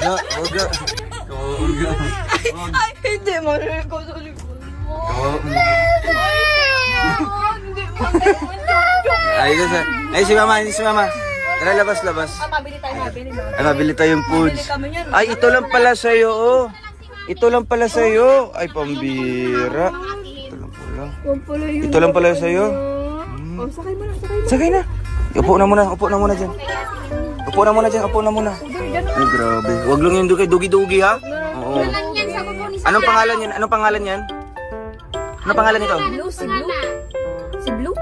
ga. Huwag ga. Huwag ga. Ay, hindi. Manulit ko sa likod mo. Ay, hindi. Ay, si mama. Si mama. Tara, labas. Mabili tayo, mabili. Ay, mabili tayong foods. Mabili kami yan. Ay, ito lang pala sa'yo, oh. Ito lang pala sa'yo. Ay, pambira. Huwag pala yun. Ito lang pala sa'yo. Oh, sakay mo na. Sakay na. Upo na muna dyan. Upo na muna. Ay, grabe. Huwag lang yung dugi-dugi, ha? Oo. Anong pangalan yan? Anong pangalan nito? Blue, si Blue. Si Blue?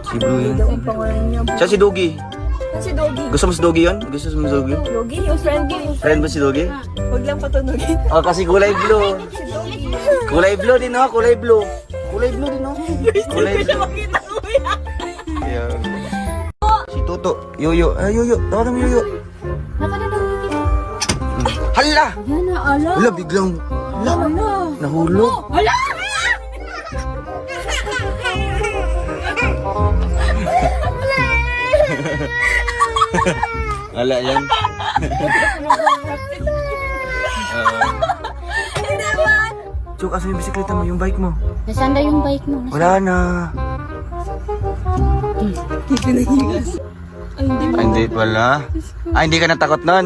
Si Blue yan. Ang pangalan niya. Siya si Dugi. Si Doggy. Gusto mo si Dugi yun? Gusto mo si Dugi? Doggy, yung friend mo. Friend mo si Dugi? Huwag lang patunogin. Oh, kasi kulay blue. Kulay blue din, oh. Kulay blue. Kulay blue din, oh. Kulay blue. Makita ko yan. Ayan. Si Toto. Yoyo. Ay, Yoyo. Tawagan mo Yoyo. Hala! Yan na, ala. Hala, biglang. Hala. Nahulog. Ala! Hala, yan. Hindi man. Chuk, asa yung bisikleta mo? Yung bike mo? Nasaan na yung bike mo? Wala na. Pinahigas. Ay, hindi. Ay, hindi pala. Ay, hindi ka natakot nun.